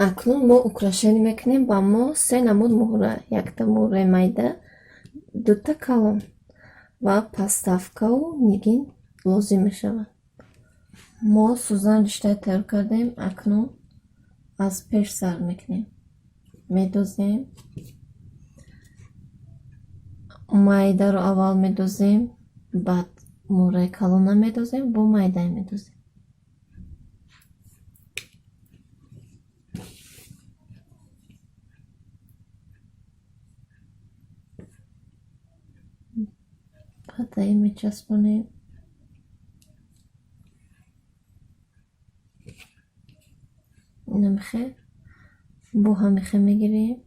акнун мо украшение мекунем ба мо се намуд муҳра, якта муҳраи майда, дута калон ва подставкаву нигин лозим мешавад. мо сӯзан риштаи тайёр кардем. Акнун аз пеш сар мекунем. Медозем. Майдаро аввал медозем, баъд муҳраи калонро медозем, бо майдаи медозем. баъд мечаспонем. ина мехе бо ҳамихе мегирем.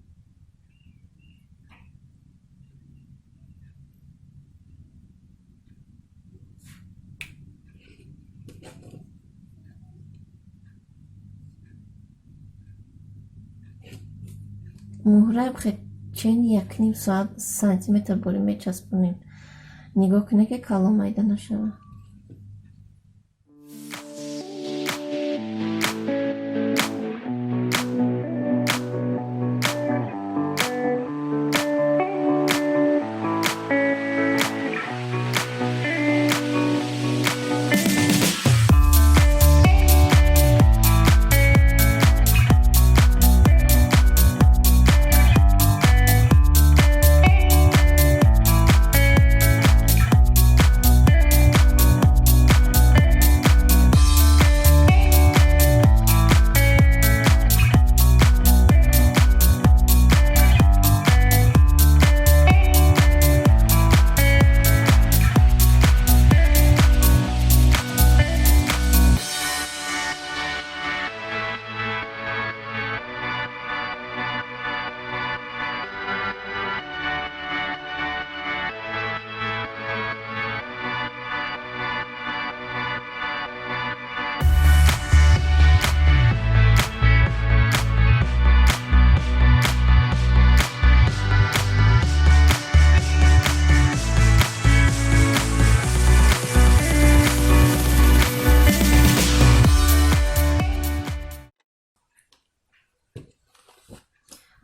муҳра чен 1.5 сантиметр борӣ мечаспонем. нигоҳ кунед ки калон майда нашавад.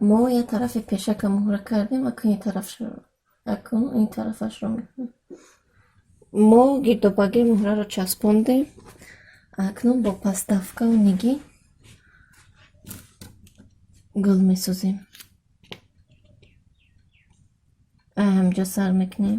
мо як тарафи пешака муҳра кардем. акун ин тарафашро мекунем. мо гирдобаги муҳраро часпондем. акнун бо подставкаву нигин гул месозем. ҳамҷо сар мекунем.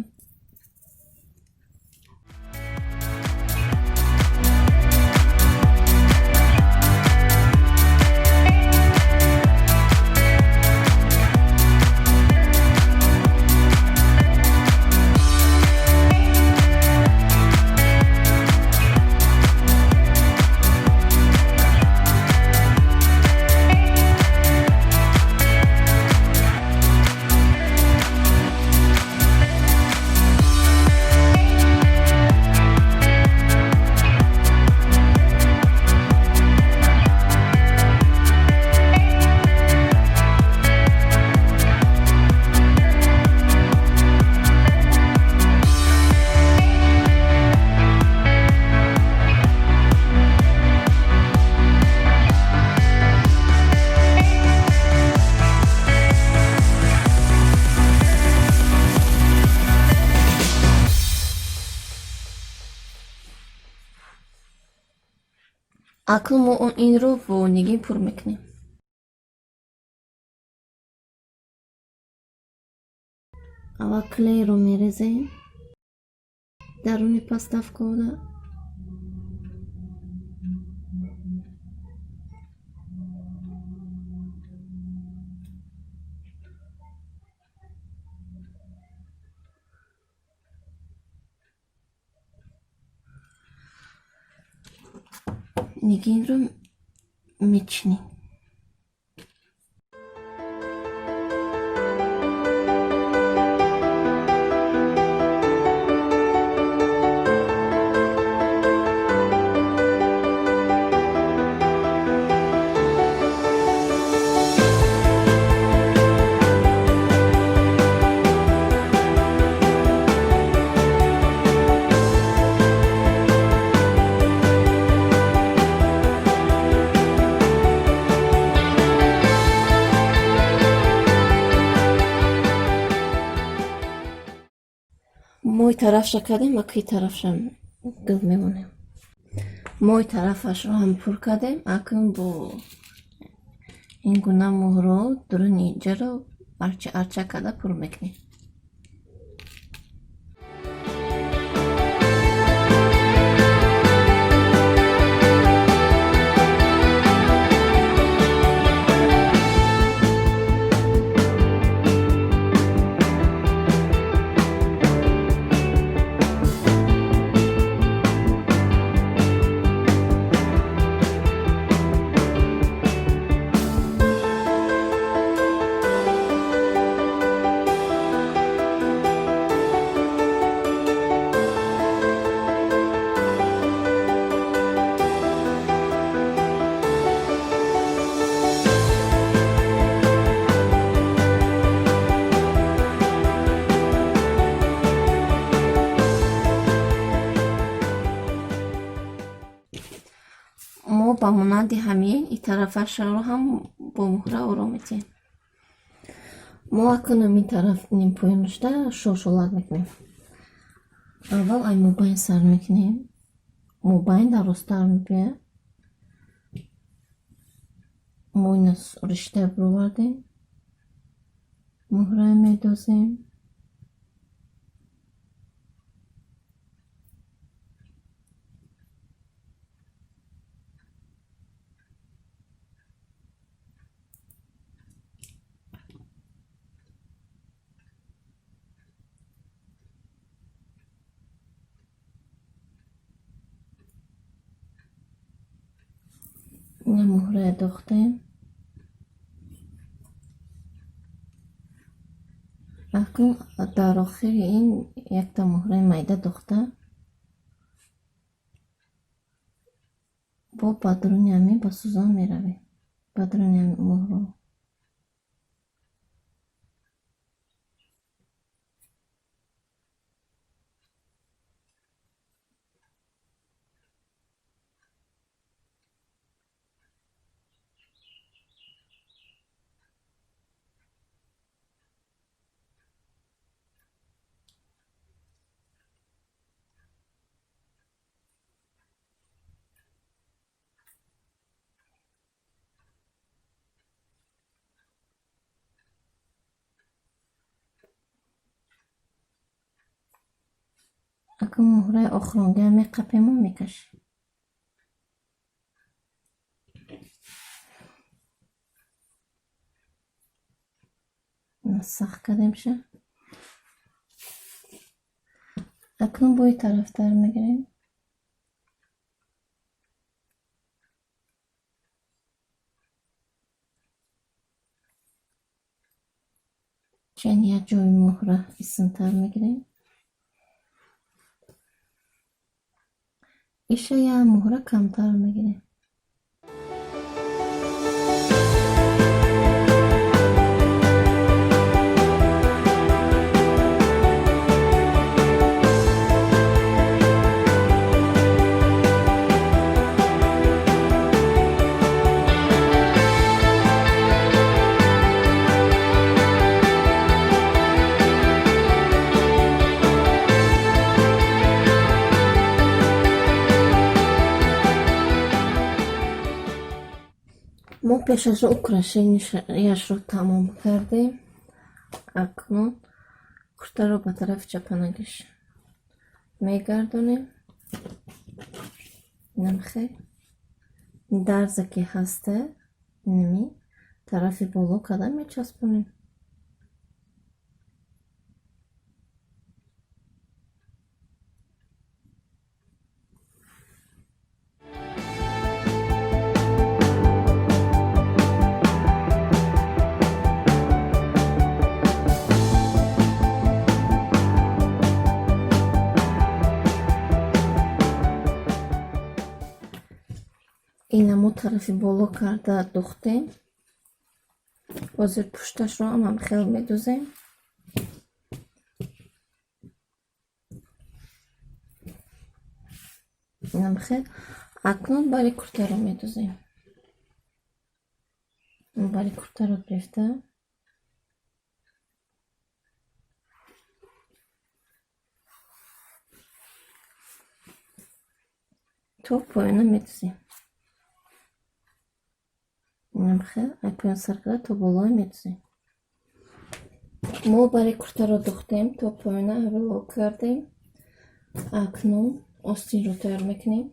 акнун мо инро бо нигин пур мекунем. аввал клейро мерезем даруни подставкаҳода. нигинро мечинем. موی طرفش کردیم و کی طرفش گل میمونیم. موی طرفش رو هم پر کردیم. اکنون با این گونه مو رو درون اینجا رو ارچه کرده پر میکنیم. ما با مانند همین این طرفش رو هم با مهره آرام میتیم. ما اکنون این طرف نیم پوینشته شلشلات میکنیم. اول ای موباین سر میکنیم. موباین درستر میبیه. موین رشته بروردیم. مهره میدوزیم. این مهره دوختیم. اکنون در آخر این یک تا مهره میده دوخته با بدرون همین با سوزان میرویم. بدرون همین مهره اکنون مهره آخرانگی همین قپیمون میکشیم. نسخ کردیم شه. اکنون بوی طرف در میگیریم. چند یک جای مهره ایسن تر میگیریم. ایشه یا مهره کمتر میگیریم. ما پیش از اکراشیش رو تمام کردیم. اکنون کرته رو به طرف چپنگش میگردونیم. نمخه درزه که هسته نمی طرف بالا کده میچسبونیم. اینمو طرف بالا کرده دوختیم. حاضر پشتش رو هم خیلی میدوزیم. اینم خیلی اکنون برای کرته رو میدوزیم. برای کرته رو گرفته то поёна медузем. Инам хел ай поён сар карда то болои медузем. Мо бари куртаро духтем, то поёна аввало кардем. Акнун остинро тайёр мекунем.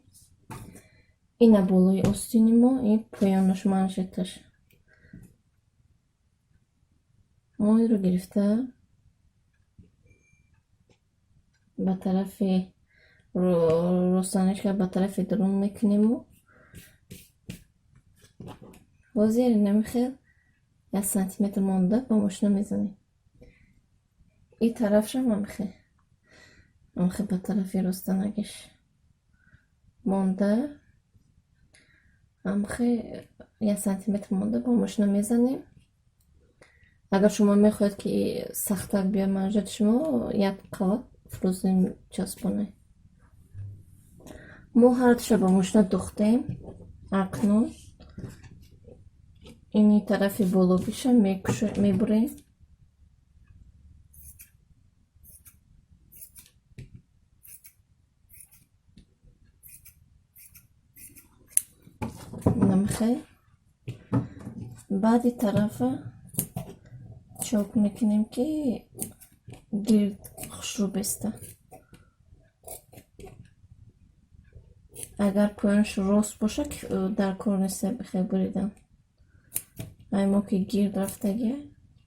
Ина болои остини мо, ин поёнаш манжеташ. Мо инро гирифта ба тарафи ростаничка ба тарафи дурун мекунему. бозир намихел 1 сантиметр монда ба мошина мезанем. ин тарафшам амхе ба тарафи ростанагиш монда, амхе 1 сантиметр монда ба мошина мезанем. агар шумо мехоҳед ки сахтак биёяд манжети шумо, 1 қават фрузим часпонед. мо ҳардуша ба мошина духтем. Акнун ини тарафи боломиша мебурем. намхе баъди тарафа чок мекунем ки гирд хушрӯ беста. агар поёнаш рост боша дар кор неста бихел буридан. ай мо ки гирд рафтагия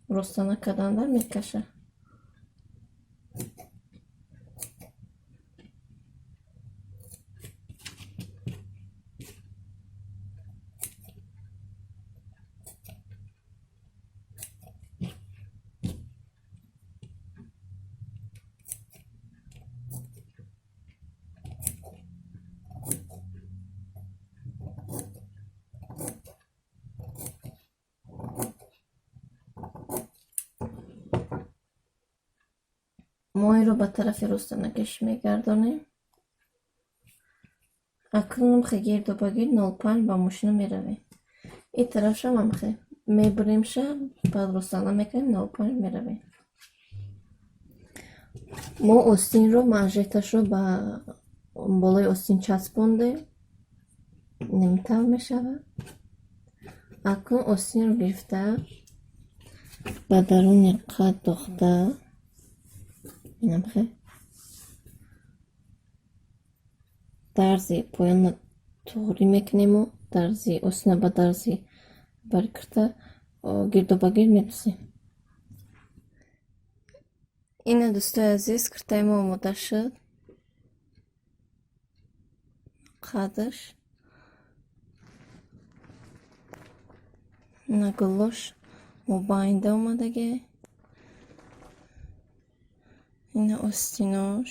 роста накарданда мекаша. мо инро ба тарафи ростанакаш мегардонем. акнун амхе гирдоба гирд 0.5 ба мошина меравем. ин тарафшам амхе мебуремша, баъд ростана мекунем, 0.5 меравем. мо остинро манжеташро ба болои остин часпондем. нимтал мешавад. акнун остинро гирифта ба даруни қад дохта инамхе дарзи поёна туғрӣ мекунему, дарзи остина ба дарзи барӣ карда гирдоба гирд медузем. ина дӯстои азиз, куртаи мо омода шуд. қадаш ина гулош мубайинда омадаги, ина остинош.